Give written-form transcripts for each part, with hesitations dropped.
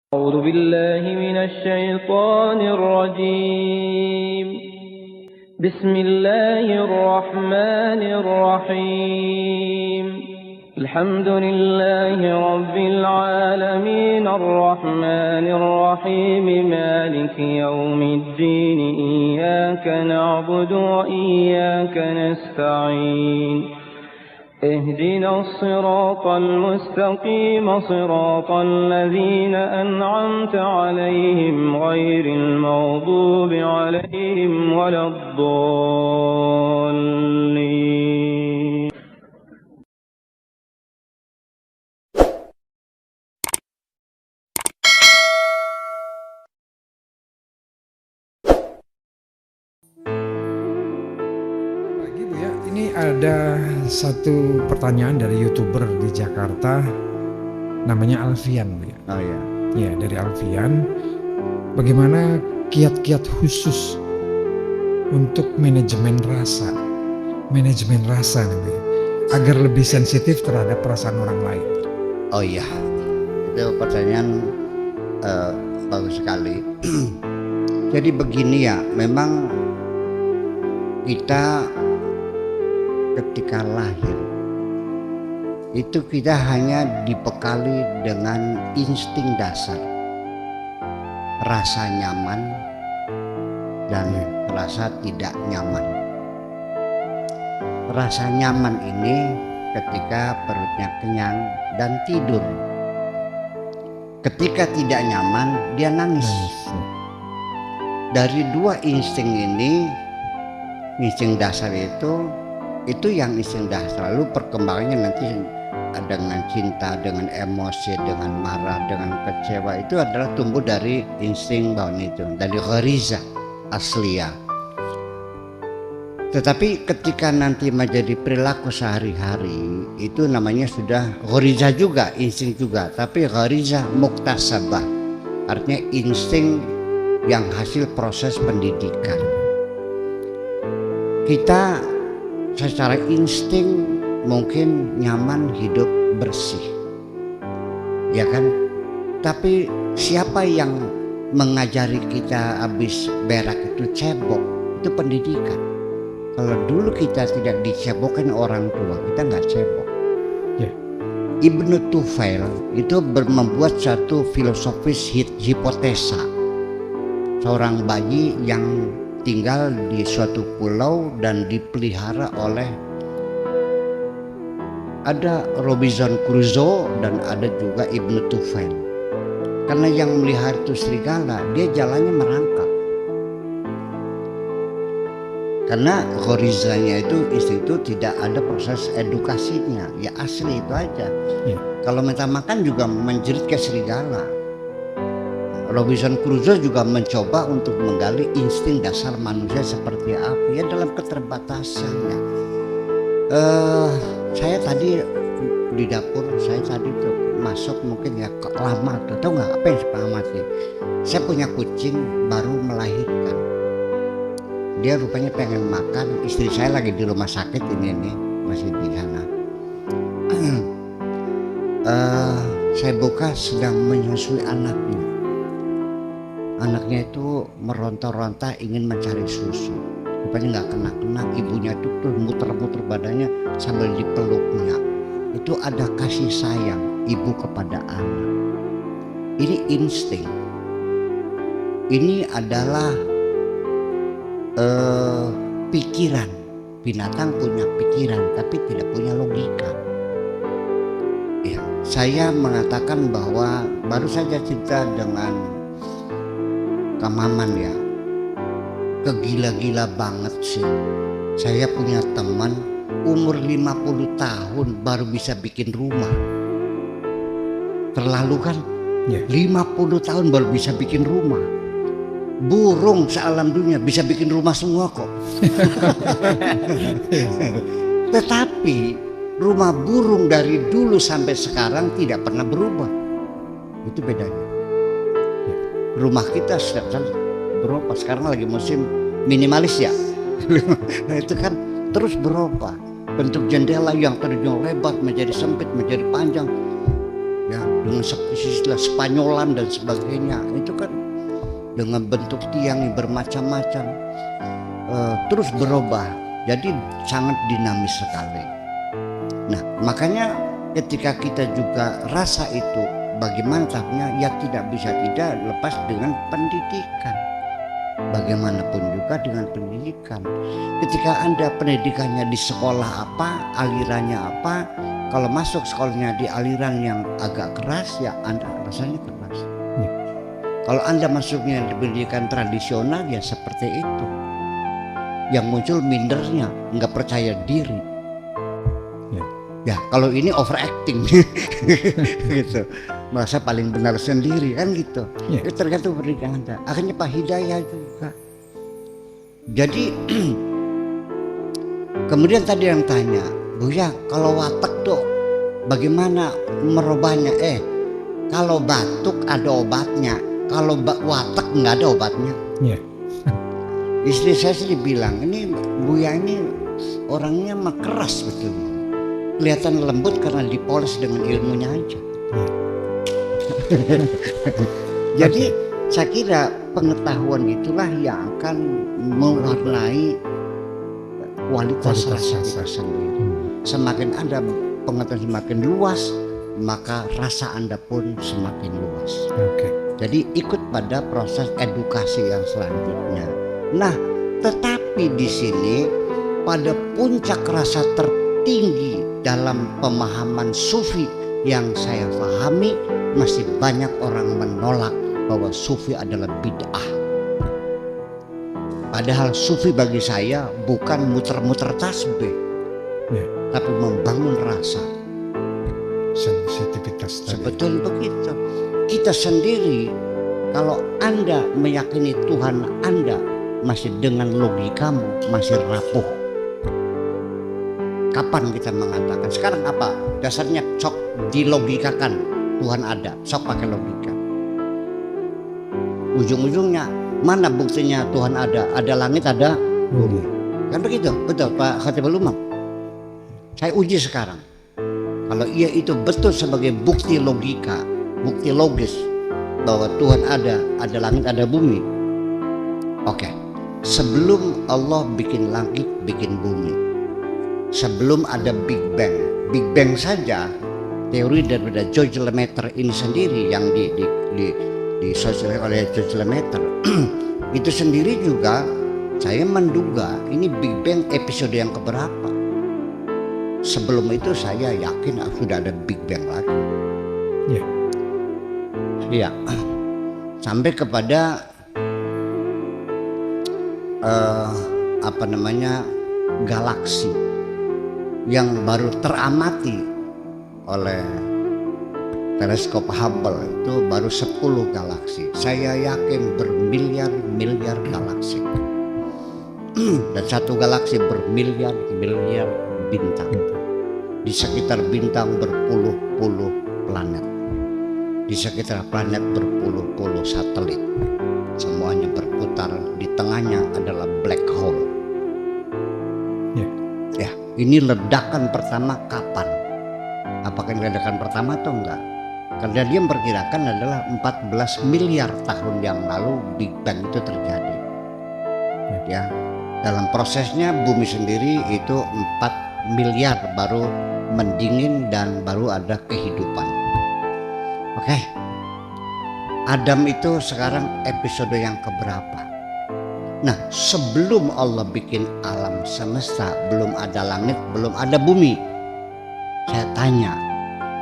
أعوذ بالله من الشيطان الرجيم. بسم الله الرحمن الرحيم. الحمد لله رب العالمين الرحمن الرحيم مالك يوم الدين إياك نعبد وإياك نستعين اهدنا الصراط المستقيم صراط الذين أنعمت عليهم غير المغضوب عليهم ولا الضالين. Pagi Bu ya, ini ada satu pertanyaan dari YouTuber di Jakarta, namanya Alfian Bu ya. Oh ya. Ya, dari Alfian. Bagaimana kiat-kiat khusus untuk manajemen rasa nih Bu ya, agar lebih sensitif terhadap perasaan orang lain? Oh iya, itu pertanyaan bagus sekali. Jadi begini ya, memang kita ketika lahir itu kita hanya dibekali dengan insting dasar, rasa nyaman dan rasa tidak nyaman. Rasa nyaman ini ketika perutnya kenyang dan tidur. Ketika tidak nyaman, dia nangis. Dari dua insting ini, insting dasar itu yang insting dasar. Lalu perkembangannya nanti dengan cinta, dengan emosi, dengan marah, dengan kecewa, itu adalah tumbuh dari insting bawaan itu, dari ghariza asliyah. Tetapi ketika nanti menjadi perilaku sehari-hari, itu namanya sudah ghariza juga, insting juga, tapi ghariza muktasabah, artinya insting yang hasil proses pendidikan. Kita secara insting mungkin nyaman hidup bersih, ya kan? Tapi siapa yang mengajari kita habis berak itu cebok? Itu pendidikan. Kalau dulu kita tidak dicebokkan orang tua, kita nggak cebok. Yeah. Ibnu Tufail itu membuat satu filosofis hipotesa. Seorang bayi yang tinggal di suatu pulau dan dipelihara oleh, ada Robinson Crusoe dan ada juga Ibnu Tufail. Karena yang melihara itu serigala, dia jalannya merangkak. Karena ghorizanya itu tidak ada proses edukasinya, ya asli itu aja. Ya. Kalau minta makan juga menjerit ke serigala. Robinson Crusoe juga mencoba untuk menggali insting dasar manusia seperti apa, ya dalam keterbatasannya. Saya tadi di dapur, saya tadi tuh masuk mungkin ya lama tuh, tahu nggak apa yang saya amati? Saya punya kucing baru melahirkan. Dia rupanya pengen makan, istri saya lagi di rumah sakit ini masih di sana. Saya buka sedang menyusui anaknya. Anaknya itu meronta-ronta ingin mencari susu. Rupanya nggak kena-kena, ibunya itu tuh muter-muter badannya sambil dipeluknya. Itu ada kasih sayang ibu kepada anak. Ini insting. Ini adalah pikiran. Binatang punya pikiran tapi tidak punya logika. Ya, saya mengatakan bahwa baru saja cerita dengan Kak Maman ya, kegila-gila banget sih. Saya punya teman umur 50 tahun baru bisa bikin rumah. Terlalu kan? Ya. 50 tahun baru bisa bikin rumah. Burung sealam dunia bisa bikin rumah semua kok. Tetapi rumah burung dari dulu sampai sekarang tidak pernah berubah. Itu bedanya. Rumah kita setiap kali berubah. Sekarang lagi musim minimalis ya. Nah itu kan terus berubah. Bentuk jendela yang tadinya lebar menjadi sempit, menjadi panjang. Ya, dengan istilah Spanyolan dan sebagainya. Itu kan dengan bentuk tiang yang bermacam-macam, terus berubah, jadi sangat dinamis sekali. Nah, makanya ketika kita juga rasa itu bagaimana tahapnya, ya tidak bisa tidak lepas dengan pendidikan. Bagaimanapun juga dengan pendidikan. Ketika Anda pendidikannya di sekolah apa, alirannya apa, kalau masuk sekolahnya di aliran yang agak keras, ya Anda rasanya keras. Kalau Anda masuknya di pendidikan tradisional, ya seperti itu. Yang muncul mindernya, nggak percaya diri. Ya kalau ini overacting gitu, merasa paling benar sendiri kan gitu. Itu tergantung pendidikan Anda. Akhirnya Pak Hidayah juga. Jadi kemudian tadi yang tanya, Buya, kalau watak tuh bagaimana merubahnya? Kalau batuk ada obatnya, kalau watak nggak ada obatnya. Istri saya sih bilang, ini Buya ini orangnya mah keras betulnya. Kelihatan lembut karena dipoles dengan ilmunya aja. Jadi saya kira pengetahuan itulah yang akan mewarnai kualitas rasa kita sendiri. Semakin Anda pengetahuan semakin luas, maka rasa Anda pun semakin luas. Jadi ikut pada proses edukasi yang selanjutnya. Nah, tetapi di sini pada puncak rasa tertinggi dalam pemahaman sufi yang saya pahami, masih banyak orang menolak bahwa sufi adalah bid'ah. Padahal sufi bagi saya bukan muter-muter tasbih, tapi membangun rasa sensitivitas. Sebetulnya begitu. Kita sendiri, kalau Anda meyakini Tuhan Anda masih dengan logikamu masih rapuh. Kapan kita mengatakan? Sekarang apa? Dasarnya sok dilogikakan Tuhan ada, sok pakai logika. Ujung-ujungnya mana buktinya Tuhan ada? Ada langit, ada bumi. Kan begitu? Betul Pak Khatibul Umam? Saya uji sekarang. Kalau ia itu betul sebagai bukti logika, bukti logis bahwa Tuhan ada langit, ada bumi. Oke. Sebelum Allah bikin langit, bikin bumi, sebelum ada Big Bang saja, teori daripada George Lemaitre ini sendiri yang disosialisasi oleh George Lemaitre itu sendiri juga saya menduga ini Big Bang episode yang keberapa. Sebelum itu saya yakin sudah ada Big Bang lagi. Iya. Sampai kepada galaksi yang baru teramati oleh teleskop Hubble itu baru 10 galaksi. Saya yakin bermiliar-miliar galaksi. Dan satu galaksi bermiliar-miliar bintang. Di sekitar bintang berpuluh-puluh planet. Di sekitar planet berpuluh-puluh satelit. Semuanya berputar, di tengahnya adalah black hole. Ya, ini ledakan pertama kapan? Apakah ini ledakan pertama atau enggak? Karena dia memperkirakan adalah 14 miliar tahun yang lalu Big Bang itu terjadi. Ya, dalam prosesnya bumi sendiri itu 4 miliar baru mendingin dan baru ada kehidupan. Oke. Adam itu sekarang episode yang keberapa? Nah, sebelum Allah bikin alam semesta, belum ada langit, belum ada bumi. Saya tanya,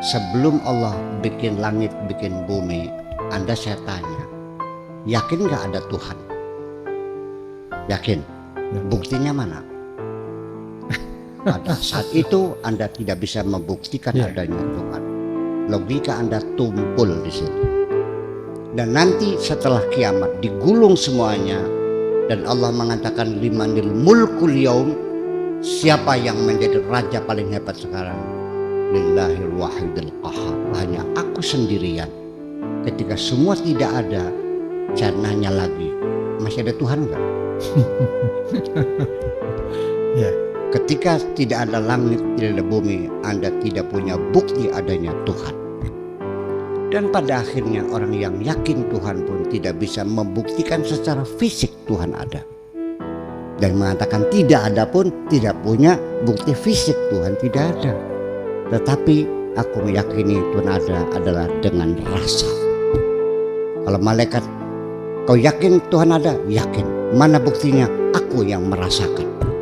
sebelum Allah bikin langit, bikin bumi, Anda saya tanya, yakin gak ada Tuhan? Yakin? Buktinya mana? Pada saat itu Anda tidak bisa membuktikan adanya Tuhan. Logika Anda tumpul di sini. Dan nanti setelah kiamat digulung semuanya dan Allah mengatakan limanil mulkul yaum, siapa yang menjadi raja paling hebat sekarang? Lillahil wahidil qahhar, hanya aku sendirian. Ketika semua tidak ada, saya nanya lagi, masih ada Tuhan enggak? Ketika tidak ada langit, tidak ada bumi, Anda tidak punya bukti adanya Tuhan. Dan pada akhirnya orang yang yakin Tuhan pun tidak bisa membuktikan secara fisik Tuhan ada. Dan mengatakan tidak ada pun tidak punya bukti fisik Tuhan tidak ada. Tetapi aku meyakini Tuhan ada adalah dengan rasa. Kalau malaikat, kau yakin Tuhan ada? Yakin. Mana buktinya? Aku yang merasakan.